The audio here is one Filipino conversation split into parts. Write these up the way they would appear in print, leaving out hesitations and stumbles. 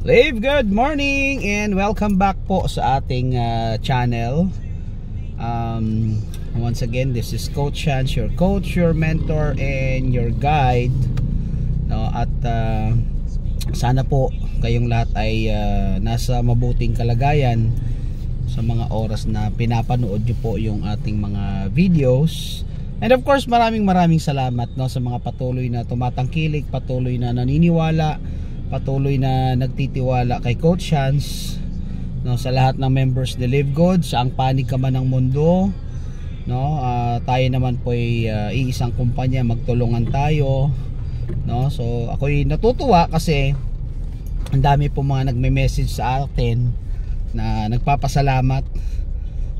Live, good morning and welcome back po sa ating channel. Once again, this is Coach Chance, your coach, your mentor, and your guide. No, at sana po kayong lahat ay nasa mabuting kalagayan sa mga oras na pinapanood nyo po yung ating mga videos. And of course, maraming salamat, no, sa mga patuloy na tumatangkilik, patuloy na naniniwala, patuloy na nagtitiwala kay Coach Chance, no, sa lahat ng members ni Live Good, sa ang panig ka man ng mundo, no, tayo naman po ay iisang kumpanya, magtulungan tayo, no. So ako'y natutuwa kasi ang dami po mga nagme-message sa atin na nagpapasalamat,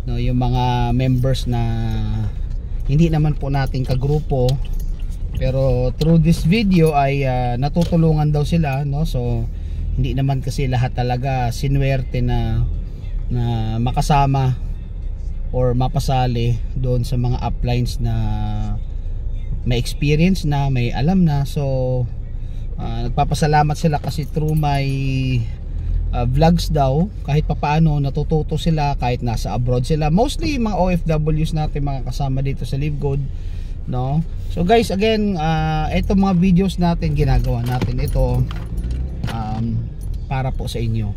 no, yung mga members na hindi naman po nating kagrupo, pero through this video ay natutulungan daw sila, no. So hindi naman kasi lahat talaga sinuwerte na makasama or mapasali doon sa mga uplines na may experience na, may alam na. So nagpapasalamat sila kasi through my vlogs daw, kahit papaano natututo sila kahit nasa abroad sila. Mostly mga OFWs natin, mga kasama dito sa Live Good, no. So guys, again, ito mga videos natin, ginagawa natin ito para po sa inyo,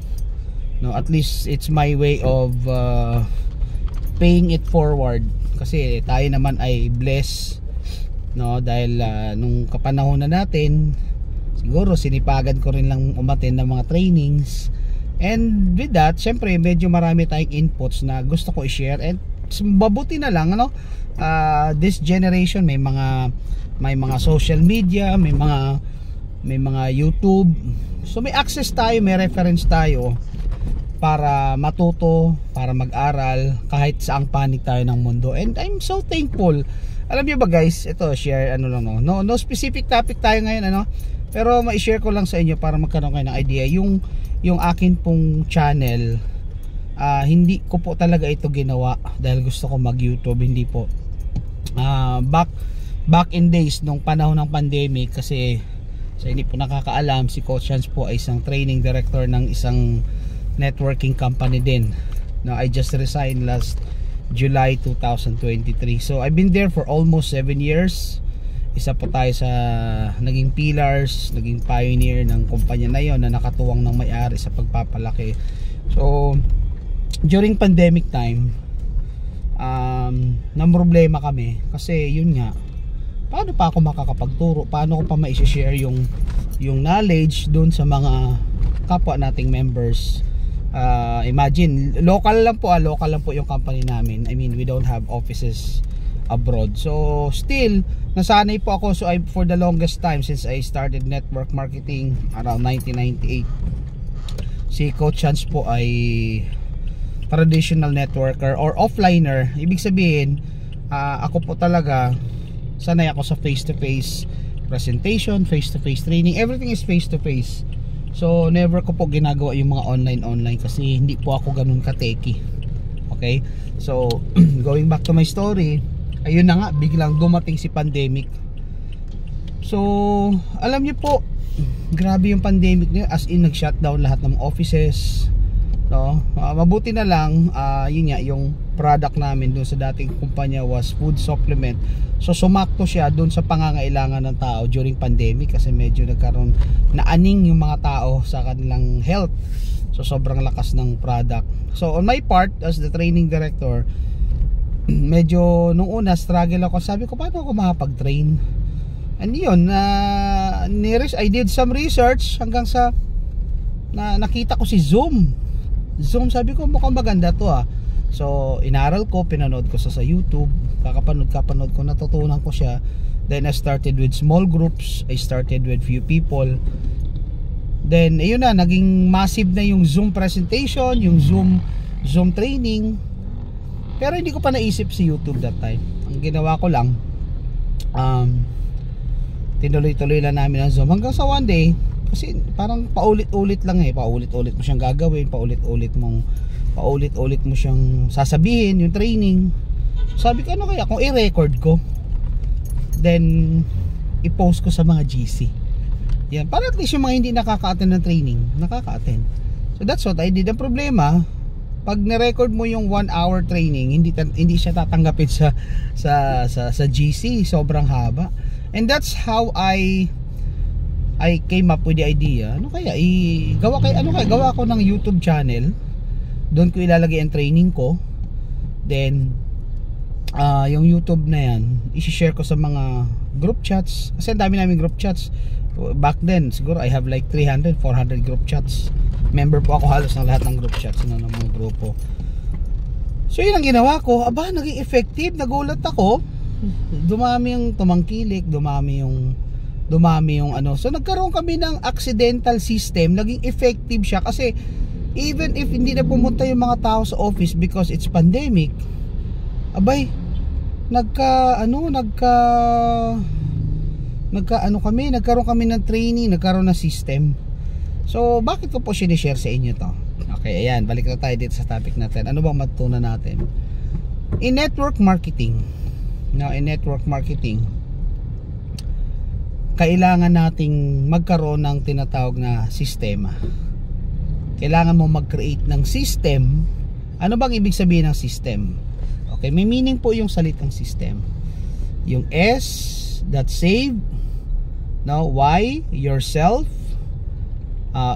no. At least it's my way of paying it forward, kasi tayo naman ay blessed, no, dahil nung kapanahon na natin, siguro sinipagan ko rin lang umattend ng mga trainings. And with that, syempre medyo marami tayong inputs na gusto ko i-share. And mabuti na lang, ano, this generation may mga social media, may mga YouTube. So may access tayo, may reference tayo para matuto, para mag-aral kahit saang panig tayo ng mundo. And I'm so thankful. Alam niyo ba guys, ito share ano lang, no specific topic tayo ngayon, ano, pero ma-share ko lang sa inyo para magkaroon kayo ng idea. Yung akin pong channel, hindi ko po talaga ito ginawa dahil gusto ko mag-YouTube, hindi po. Back in days nung panahon ng pandemic, kasi sa hindi po nakakaalam, si Coach Chance po ay isang training director ng isang networking company din. Now, I just resigned last July 2023. So I've been there for almost 7 years. Isa po tayo sa naging pillars, naging pioneer ng kumpanya na yon na nakatuwang ng may-ari sa pagpapalaki. So during pandemic time, namroblema kami kasi yun nga, paano pa ako makakapagturo, paano ko pa ma-share yung knowledge doon sa mga kapwa nating members. Imagine, local lang po yung company namin. I mean, we don't have offices abroad. So still nasanay po ako. So for the longest time, since I started network marketing around 1998, si Coach Chance po ay traditional networker or offliner. Ibig sabihin, ako po talaga sanay ako sa face to face presentation, face to face training. Everything is face to face. So never ko po ginagawa yung mga online kasi hindi po ako ganun ka-techy. Okay, so going back to my story, ayun na nga, biglang dumating si pandemic. So alam niyo po, grabe yung pandemic niya, as in nag-shutdown lahat ng offices, no. Mabuti na lang, yun nga, yung product namin doon sa dating kumpanya was food supplement. So sumakto siya doon sa pangangailangan ng tao during pandemic, kasi medyo nagkaroon naaning yung mga tao sa kanilang health. So sobrang lakas ng product. So on my part as the training director, medyo nung una struggle ako. Sabi ko, paano ako makapag-train? And yun, I did some research hanggang sa nakita ko si Zoom. Sabi ko, mukhang maganda to ah. So inaral ko, pinanood ko sa YouTube, kakapanood ko, natutunan ko siya. Then I started with small groups, I started with few people. Then ayun na, naging massive na yung Zoom presentation, yung Zoom training. Pero hindi ko pa naisip si YouTube that time. Ang ginawa ko lang, tinuloy-tuloy lang namin ang Zoom hanggang sa one day, kasi parang paulit-ulit lang paulit-ulit mo siyang gagawin, paulit-ulit mo siyang sasabihin yung training. Sabi ko, ano kaya kung i-record ko, then i-post ko sa mga GC. Yan, para at least yung mga hindi nakaka-attend ng training, nakaka-attend. So that's what I did. Ang problema, pag na-record mo yung 1 hour training, hindi siya tatanggapin sa GC, sobrang haba. And that's how I came up with the idea. Gawa ko ng YouTube channel. Doon ko ilalagay ang training ko. Then yung YouTube na yan, i-share ko sa mga group chats. Kasi ang dami namin group chats. Back then, siguro I have like 300, 400 group chats. Member po ako halos ng lahat ng group chats ng mga grupo. So yun ang ginawa ko. Aba, naging effective. Nagulat ako. Dumami yung tumangkilik, dumami yung ano. So nagkaroon kami ng accidental system. Naging effective siya kasi even if hindi na pumunta yung mga tao sa office because it's pandemic, abay, nagkaroon kami ng training, nagkaroon ng system. So bakit ko po sinishare sa inyo to? Okay, ayan, balik na tayo dito sa topic natin. Ano bang matutunan natin? In network marketing, kailangan nating magkaroon ng tinatawag na sistema. Kailangan mo mag-create ng system. Ano bang ibig sabihin ng system? Okay, may meaning po yung salitang system. Yung S, that save. No, Y, yourself.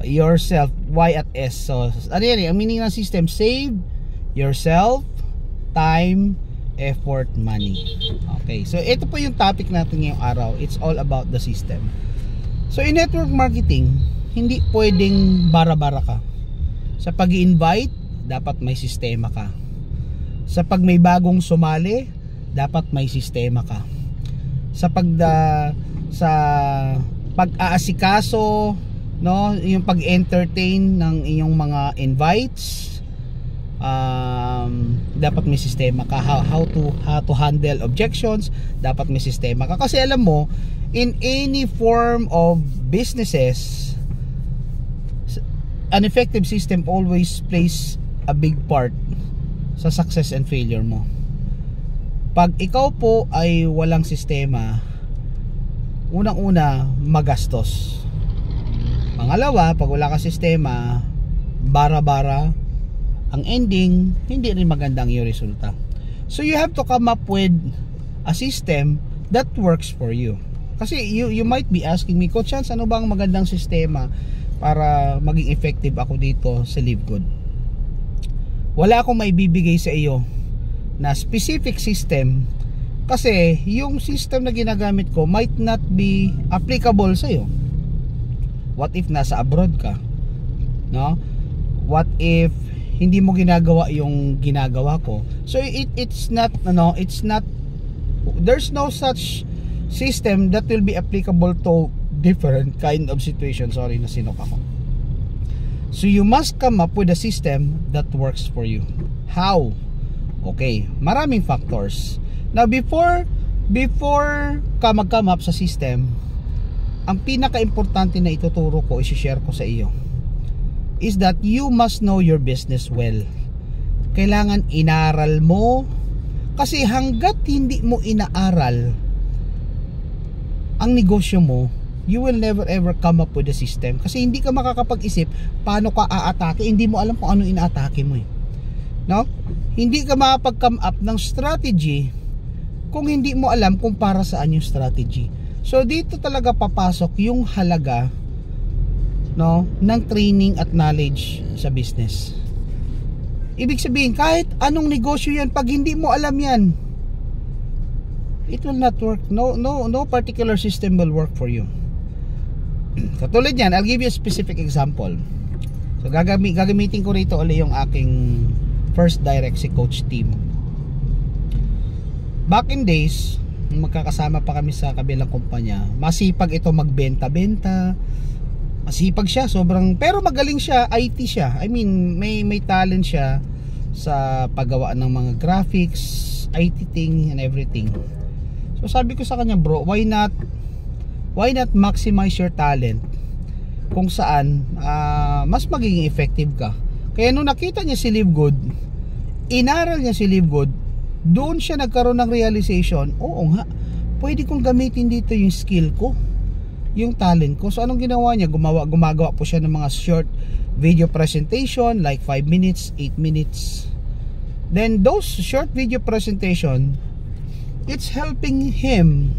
Yourself, Y at S. So, ano yan? Ang meaning ng system, save yourself, time, effort, money. Okay, so ito po yung topic natin ngayong araw. It's all about the system. So in network marketing, hindi pwedeng bara-bara ka. Sa pag-i-invite, dapat may sistema ka. Sa pag may bagong sumali, dapat may sistema ka. Sa pag-aasikaso, no, yung pag-entertain ng iyong mga invites, dapat may sistema ka. How to handle objections, dapat may sistema ka. Kasi alam mo, in any form of businesses, an effective system always plays a big part sa success and failure mo. Pag ikaw po ay walang sistema, unang-una, magastos. Pangalawa, pag wala ka sistema, bara-bara, ang ending, hindi rin magandang yung resulta. So you have to come up with a system that works for you. Kasi you might be asking me, Coach Chance, ano bang magandang sistema para maging effective ako dito sa Live Good? Wala akong maibibigay sa iyo na specific system kasi yung system na ginagamit ko might not be applicable sa iyo. What if nasa abroad ka? No? What if hindi mo ginagawa yung ginagawa ko? So it's not there's no such system that will be applicable to different kind of situation. Sorry, nasinok ako. So you must come up with a system that works for you. How? Okay, maraming factors. Now before ka mag-come up sa system, ang pinaka-importante na ituturo ko, i-share ko sa iyo, is that you must know your business well. Kailangan inaral mo, kasi hanggat hindi mo inaaral ang negosyo mo, you will never ever come up with a system. Kasi hindi ka makakapag-isip paano ka aatake, hindi mo alam kung ano inaatake mo no? Hindi ka makapag-come up ng strategy kung hindi mo alam kung para saan yung strategy. So dito talaga papasok yung halaga, no, ng training at knowledge sa business. Ibig sabihin, kahit anong negosyo yan, pag hindi mo alam yan, it will not work. No particular system will work for you. Katulad yan, I'll give you a specific example. So gagamitin ko rito ulit yung aking first direct si Coach Tim. Back in days, magkakasama pa kami sa kabilang kumpanya, masipag ito magbenta-benta, masipag siya, sobrang, pero magaling siya, IT siya. I mean, may talent siya sa paggawa ng mga graphics, IT thing and everything. So sabi ko sa kanya, bro, why not maximize your talent kung saan mas magiging effective ka. Kaya nung nakita niya si Live Good, inaral niya si Live Good, doon siya nagkaroon ng realization, oo nga, pwede kong gamitin dito yung skill ko, yung talent ko. So anong ginawa niya? Gumagawa po siya ng mga short video presentation like 5 minutes, 8 minutes. Then those short video presentation, it's helping him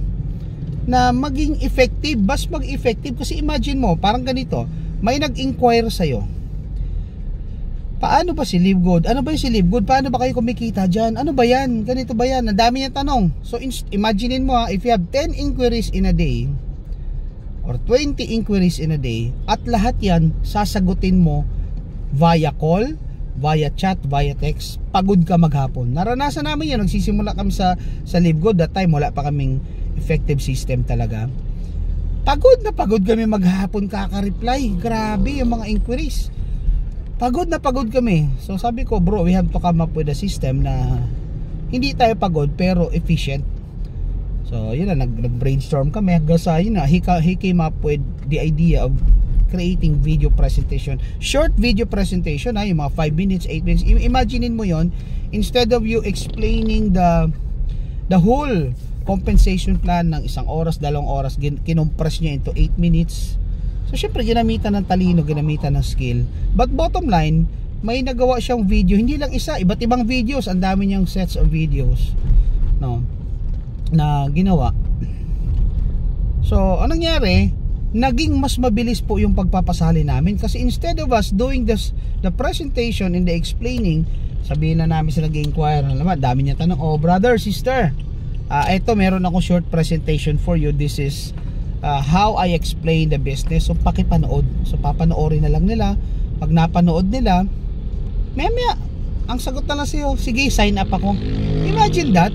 na maging effective, mas mag-effective. Kasi imagine mo, parang ganito, may nag-inquire sa'yo, paano ba si Live Good? Ano ba yung si Live Good? Paano ba kayo kumikita dyan? Ano ba yan? Ganito ba yan? Ang dami niyang tanong. So imaginein mo if you have 10 inquiries in a day or 20 inquiries in a day, at lahat yan sasagutin mo via call, via chat, via text, pagod ka maghapon. Naranasan namin yan. Nagsisimula kami sa Live Good. That time wala pa kaming effective system talaga. Pagod na pagod kami maghapon kaka-reply. Grabe yung mga inquiries. Pagod na pagod kami. So sabi ko, bro, we have to come up with a system na hindi tayo pagod pero efficient. So yun na, nag-brainstorm kami hanggang sa yun na, he came up with the idea of creating video presentation, short video presentation, yung mga 5 minutes, 8 minutes. Imaginein mo yon, instead of you explaining the whole compensation plan ng 1 oras, 2 oras, kinompress niya into 8 minutes. So syempre ginamitan ng talino, ginamitan ng skill. But bottom line, may nagawa siyang video, hindi lang isa, iba't ibang videos, ang dami niyang sets of videos, no, na ginawa. So anong nangyari? Naging mas mabilis po yung pagpapasali namin, kasi instead of us doing the presentation and the explaining, sabihin na namin sila nag-inquire, naman dami niya tanong, oh brother, sister, eto meron akong short presentation for you. This is how I explain the business. So pakipanood. So papanoorin na lang nila. Pag napanood nila, maya ang sagot na lang sa'yo, sige, sign up ako. Imagine that.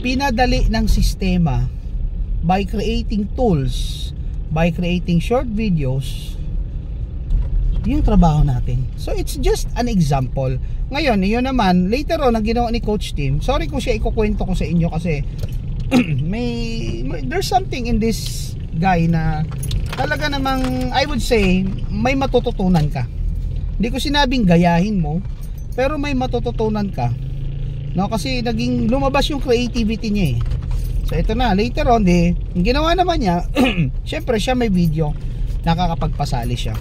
Pinadali ng sistema by creating tools, by creating short videos, yung trabaho natin. So it's just an example. Ngayon, yun naman, later on, ang ginawa ni Coach Tim, sorry kung siya ikukwento ko sa inyo kasi there's something in this guy na talaga namang, I would say, may matututunan ka. Hindi ko sinabing gayahin mo, pero may matututunan ka, no? Kasi naging lumabas yung creativity niya eh. So ito na, later on yung ginawa naman niya, syempre siya may video, nakakapagpasali siya.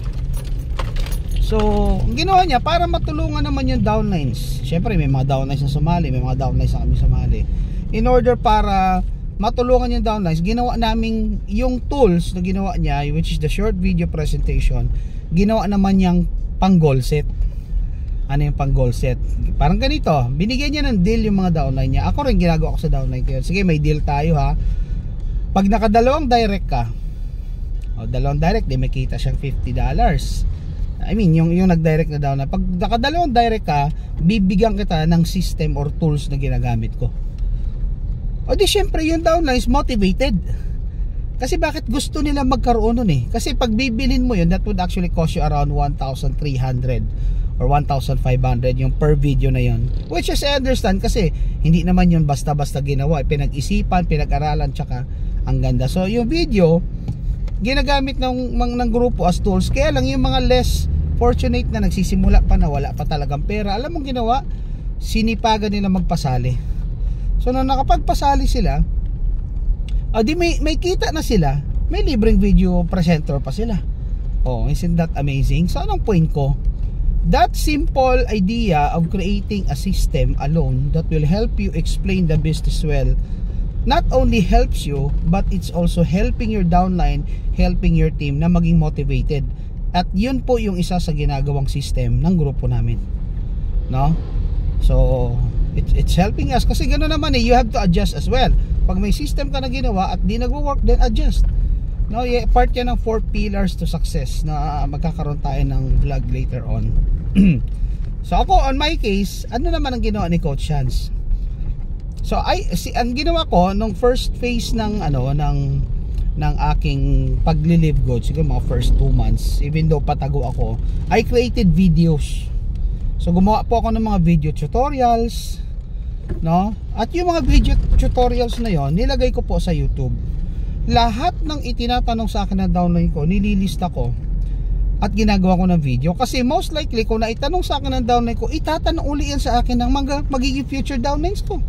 So ang ginawa niya, para matulungan naman yung downlines, syempre may mga downlines na sumali, may mga downlines na kami sumali. In order para matulungan yung downlines, ginawa namin yung tools na ginawa niya, which is the short video presentation, ginawa naman niyang pang goal set. Ano yung pang goal set? Parang ganito, binigyan niya ng deal yung mga downline niya. Ako rin ginagawa ko sa downline ko. Sige, may deal tayo ha. Pag nakadalawang direct ka, dalawang direct, may kita siyang $50. I mean, yung nag-direct na downline. Pag nakadalawang direct ka, bibigyan kita ng system or tools na ginagamit ko. O di syempre yung downlines motivated. Kasi bakit gusto nila magkaroon nun eh? Kasi pag bibilin mo yun, that would actually cost you around 1,300 or 1,500 yung per video na yun. Which is I understand, kasi hindi naman yun basta-basta ginawa. Pinag-isipan, pinag-aralan, tsaka ang ganda. So yung video, ginagamit ng grupo as tools. Kaya lang yung mga less fortunate na nagsisimula pa na wala pa talagang pera, alam mong ginawa, sinipagan nila magpasali. So nung nakapagpasali sila, di may kita na sila, may libreng video presenter pa sila. Oh, isn't that amazing? So anong point ko? That simple idea of creating a system alone that will help you explain the business well, not only helps you, but it's also helping your downline, helping your team na maging motivated. At yun po yung isa sa ginagawang system ng grupo namin, no? So it's helping us, kasi gano'n naman you have to adjust as well. Pag may system ka na ginawa at di nagwo-work, then adjust, no? Part yan ng 4 pillars to success na magkakaroon tayo ng vlog later on. So ako, on my case, ano naman ang ginawa ni Coach Chance? So ang ginawa ko nung first phase ng aking pagli-Live Good, siguro mga first 2 months, even though patago ako, I created videos. So gumawa po ako ng mga video tutorials, no? At yung mga video tutorials na yon, nilagay ko po sa YouTube. Lahat ng itinatanong sa akin na downline ko, nililista ko at ginagawa ko ng video. Kasi most likely, kung naitanong sa akin ng downline ko, itatanong uli yan sa akin ng mga magiging future downlines ko.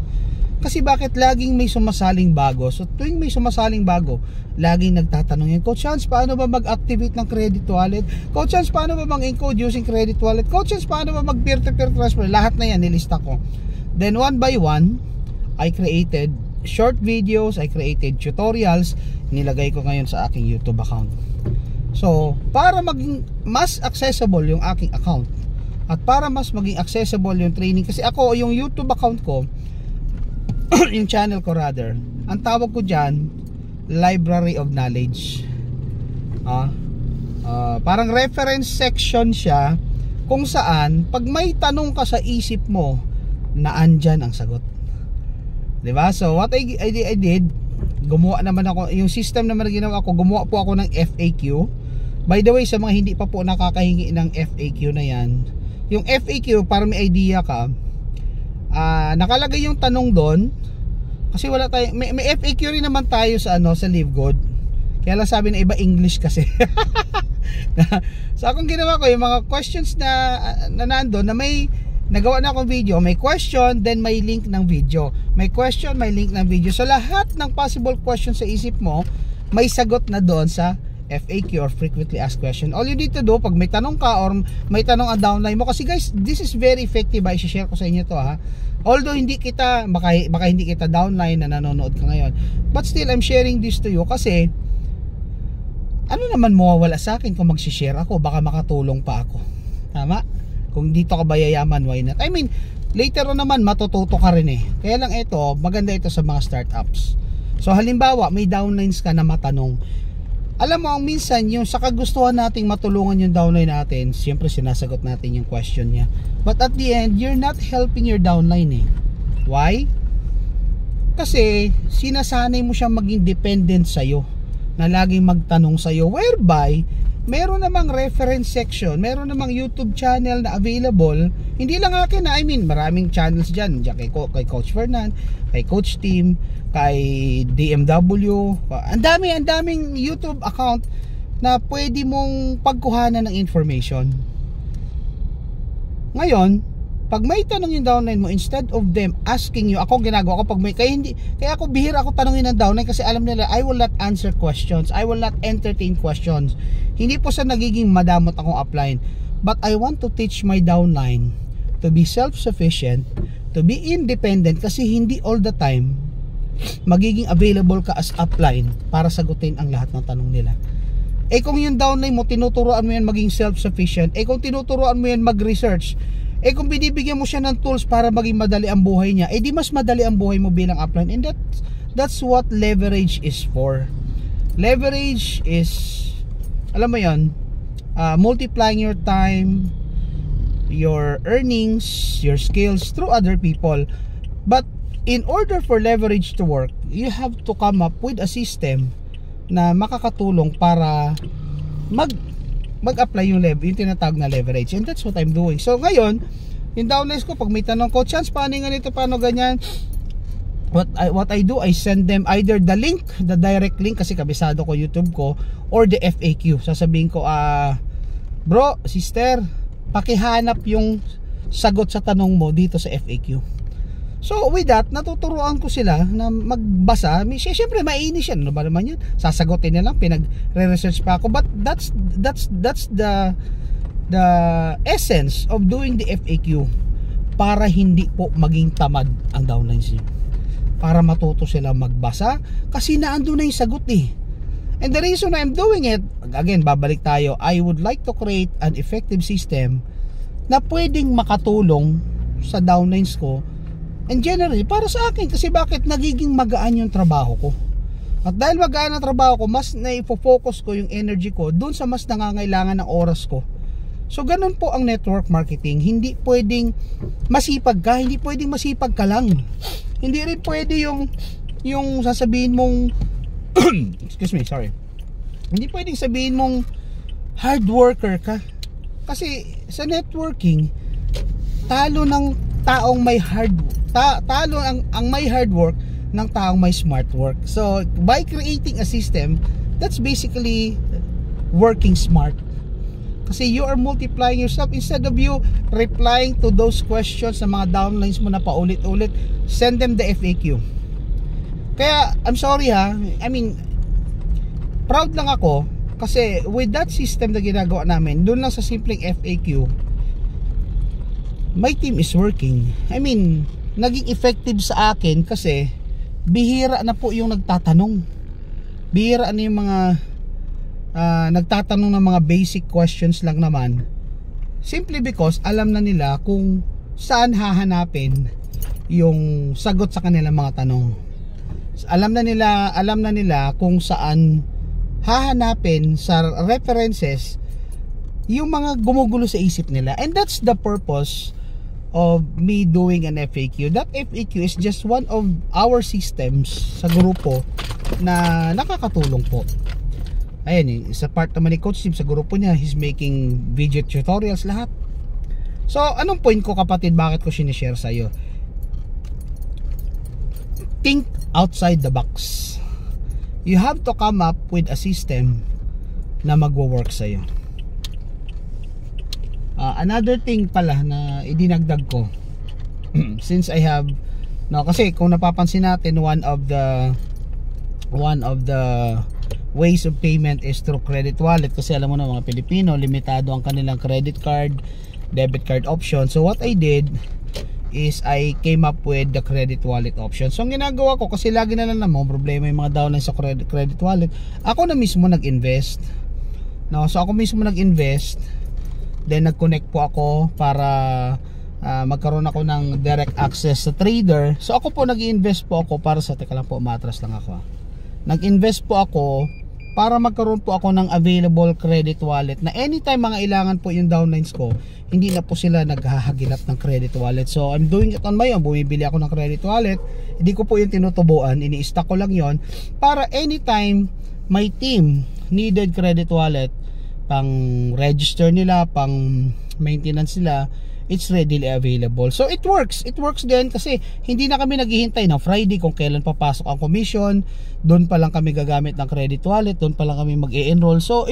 Kasi bakit laging may sumasaling bago? So tuwing may sumasaling bago, laging nagtatanong yan, Coach Hans, paano ba mag-activate ng credit wallet? Coach Hans, paano ba mag-encode using credit wallet? Coach Hans, paano ba mag-peer-to-peer transfer? Lahat na yan, nilista ko. Then one by one, I created short videos, I created tutorials, nilagay ko ngayon sa aking YouTube account. So, para maging mas accessible yung aking account, at para mas maging accessible yung training, kasi ako, yung YouTube account ko, yung channel ko rather, ang tawag ko dyan, Library of Knowledge. Parang reference section siya, kung saan, pag may tanong ka sa isip mo, naandyan ang sagot. Diba? So, what I did, gumawa naman ako, yung system naman na ginawa ko, gumawa po ako ng FAQ. By the way, sa mga hindi pa po nakakahingi ng FAQ na yan, yung FAQ, para may idea ka, nakalagay yung tanong doon, kasi wala tayo, may FAQ rin naman tayo sa sa LiveGood. Kaya lang sabi na iba English kasi. So akong ginawa ko, yung mga questions na nandoon, na may nagawa na akong video, may question, then may link ng video. May question, may link ng video. So lahat ng possible questions sa isip mo, may sagot na doon sa FAQ or frequently asked question. All you need to do, pag may tanong ka or may tanong ang downline mo, kasi guys, this is very effective. I share ko sa inyo to Although hindi kita, baka hindi kita downline na nanonood ka ngayon, but still I'm sharing this to you kasi ano naman mawawala sa akin kung mag-share ako, baka makatulong pa ako. Tama? Kung dito ka ba yayaman, why not? I mean, later on naman matututo ka rin Kaya lang ito, maganda ito sa mga startups. So halimbawa, may downlines ka na matanong. Alam mo, ang minsan yung sa kagustuhan nating matulungan yung downline natin, siyempre sinasagot natin yung question niya. But at the end, you're not helping your downline Why? Kasi sinasanay mo siyang maging dependent sa'yo, na laging magtanong sa'yo, whereby meron namang reference section, meron namang YouTube channel na available. Hindi lang akin I mean, maraming channels dyan kay Coach Fernan, kay Coach Tim, kay DMW. Ang daming YouTube account na pwede mong pagkuhanan ng information. Ngayon, pag may tanong yung downline mo, instead of them asking you, ako ginagawa ko pag may, kaya ako bihira ako tanongin ng downline kasi alam nila I will not answer questions, I will not entertain questions. Hindi po sa nagiging madamot akong upline, but I want to teach my downline to be self-sufficient, to be independent, kasi hindi all the time magiging available ka as upline para sagutin ang lahat ng tanong nila. Kung yung downline mo, tinuturuan mo yan maging self-sufficient, kung tinuturuan mo yan mag-research, kung binibigyan mo siya ng tools para maging madali ang buhay niya, di mas madali ang buhay mo bilang upline. And that's what leverage is for. Leverage is, alam mo yan, multiplying your time, your earnings, your skills through other people. But in order for leverage to work, you have to come up with a system na makakatulong para mag-apply yung tinatawag na leverage. And that's what I'm doing. So ngayon, yung downlines ko, pag may tanong ko, Chance, paano yung ganito, paano ganyan, what I do, I send them either the link, the direct link, kasi kabisado ko YouTube ko, or the FAQ. Sasabihin ko, bro, sister, pakihanap yung sagot sa tanong mo dito sa FAQ. So with that, natuturuan ko sila na magbasa. Siyempre mainis yan, ano ba naman yan, sasagutin na lang, pinagre-research pa ako. But that's the essence of doing the FAQ, para hindi po maging tamad ang downlines niyo, para matuto sila magbasa, kasi naandun na yung sagot And the reason I'm doing it, again, babalik tayo, I would like to create an effective system na pwedeng makatulong sa downlines ko, and generally para sa akin, kasi bakit nagiging magaan yung trabaho ko. At dahil magaan ang trabaho ko, mas na-focus ko yung energy ko dun sa mas nangangailangan ng oras ko. So ganun po ang network marketing. Hindi pwedeng masipag ka, hindi pwedeng masipag ka lang. Hindi rin pwede yung sasabihin mong excuse me, sorry. Hindi pwedeng sabihin mong hard worker ka. Kasi sa networking, talo ng taong may talo ang may hard work ng taong may smart work. So by creating a system, that's basically working smart. Kasi you are multiplying yourself. Instead of you replying to those questions sa mga downlines mo na paulit-ulit, send them the FAQ. Kaya I'm sorry ha, I mean, proud lang ako kasi with that system na ginagawa namin, doon lang sa simpleng FAQ, my team is working. I mean, naging effective sa akin kasi bihira na po yung nagtatanong. Bihira na yung mga nagtatanong ng mga basic questions lang naman. Simply because alam na nila kung saan hahanapin yung sagot sa kanilang mga tanong. Alam na nila kung saan hahanapin sa references yung mga gumugulo sa isip nila. And that's the purpose of me doing an FAQ. That FAQ is just one of our systems sa grupo na nakakatulong po. Ayan, sa part naman ni Coach Steve sa grupo niya, he's making video tutorials lahat. So, anong point ko kapatid, bakit ko sinishare sa iyo? Think outside the box. You have to come up with a system na magwo-work sa iyo. Another thing pala na idinagdag ko since I have kasi kung napapansin natin, one of the ways of payment is through credit wallet, kasi alam mo na mga Pilipino, limitado ang kanilang credit card, debit card option. So what I did is I came up with the credit wallet option. So ang ginagawa ko, kasi lagi na lang naman problema yung mga downline sa credit wallet, ako na mismo nag-invest. So ako mismo nag-invest, then nag-connect po ako para magkaroon ako ng direct access sa trader. So ako po nag-invest po ako para sa, teka lang po, matras lang ako. Nag-invest po ako para magkaroon po ako ng available credit wallet na anytime mga ilangan po yung downlines ko, hindi na po sila naghahagilap ng credit wallet. So I'm doing it on my own. Bumibili ako ng credit wallet, hindi ko po yung tinutubuan, ini-stack ko lang yon para anytime my team needed credit wallet, pang register nila, pang maintenance nila, it's readily available. So it works din kasi hindi na kami naghihintay ng Friday kung kailan papasok ang commission. Doon pa lang kami gagamit ng credit wallet, doon pa lang kami mag-e-enroll. So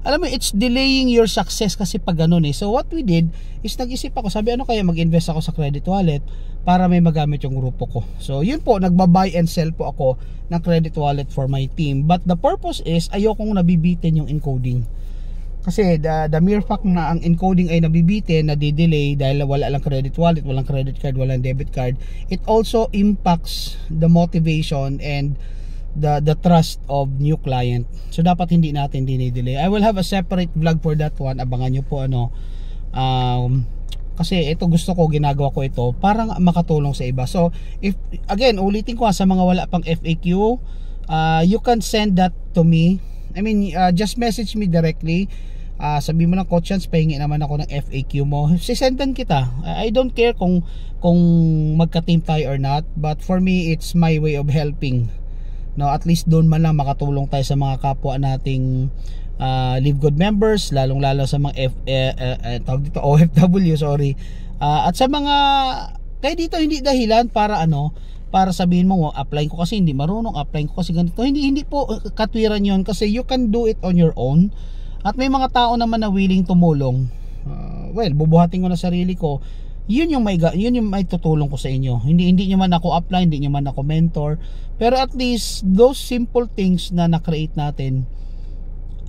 alam mo, it's delaying your success kasi pag ganun eh. So what we did is nag-isip ako, sabi ano kaya mag-invest ako sa credit wallet para may magamit yung grupo ko. So yun po, nagba-buy and sell po ako ng credit wallet for my team. But the purpose is ayokong nabibitin yung encoding. Kasi the mere fact na ang encoding ay nabibitin, nadidelay dahil wala lang credit wallet, walang credit card, walang debit card, it also impacts the motivation and the trust of new client. So dapat hindi natin dinidelay. I will have a separate vlog for that one. Abangan nyo po kasi ito gusto ko, ginagawa ko ito para makatulong sa iba. So if again, ulitin ko sa mga wala pang FAQ, you can send that to me. I mean, just message me directly. Sabi mo ng Coach Chance, pahingi naman ako ng FAQ mo, sisendan kita. I don't care kung magka-team tayo or not, but for me it's my way of helping. At least doon man lang makatulong tayo sa mga kapwa nating Live Good members, lalong lalo sa mga OFW, sorry. At sa mga kaya dito hindi dahilan para para sabihin mo, apply ko kasi hindi marunong, apply ko kasi ganito. Hindi po katwiran yon, kasi you can do it on your own. At may mga tao naman na willing tumulong. Well, bubuhatin ko na sarili ko. Yun yung may tutulong ko sa inyo. Hindi niyo man ako apply, hindi niyo man ako mentor, pero at least those simple things na na-create natin,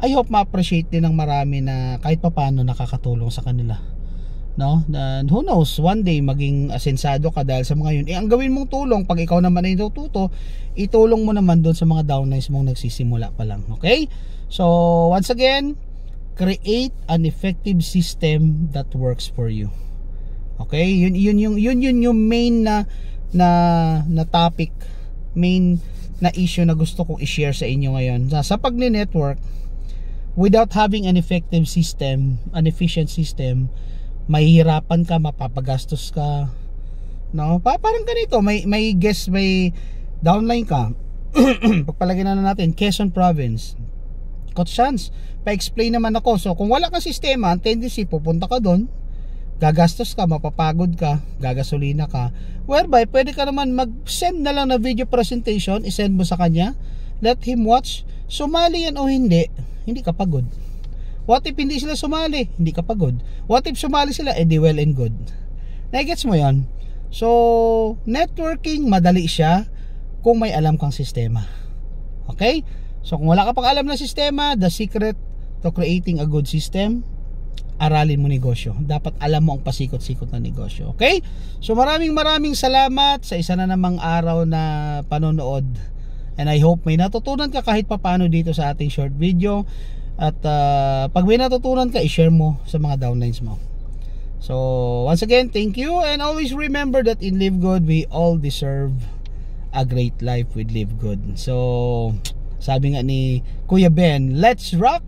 I hope ma-appreciate din ng marami na kahit papaano nakakatulong sa kanila. And who knows, one day maging asensado ka dahil sa mga yun. Ang gawin mong tulong, pag ikaw naman ay natututo, itulong mo naman doon sa mga downlines mong nagsisimula pa lang. Okay? So once again, create an effective system that works for you. Okay? Yun yung main na topic, main na issue na gusto kong i-share sa inyo ngayon. Sa pag-network, without having an effective system, an efficient system, mahihirapan ka, mapapagastos ka. Parang ganito, may guest, may downline ka. Pagpalagay na natin, Quezon Province. Coach Chance, pa-explain naman ako. So kung wala kang sistema, ang tendency, pupunta ka doon, gagastos ka, mapapagod ka, gagasolina ka, whereby pwede ka naman mag-send na lang na video presentation, isend mo sa kanya, let him watch, sumali yan o hindi ka pagod. What if hindi sila sumali? Hindi ka pagod. What if sumali sila? Eh di well and good. Nagets mo yon? So, networking, madali siya kung may alam kang sistema. Okay? So, kung wala ka pang alam na sistema, the secret to creating a good system, aralin mo negosyo. Dapat alam mo ang pasikot-sikot na negosyo. Okay? So, maraming salamat sa isa na namang araw na panonood. And I hope may natutunan ka kahit papano dito sa ating short video. At pag may natutunan ka, i-share mo sa mga downlines mo. So, once again, thank you. And always remember that in Live Good, we all deserve a great life with Live Good. So, sabi nga ni Kuya Ben, let's rock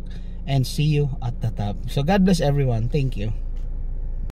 and see you at the top. So, God bless everyone. Thank you.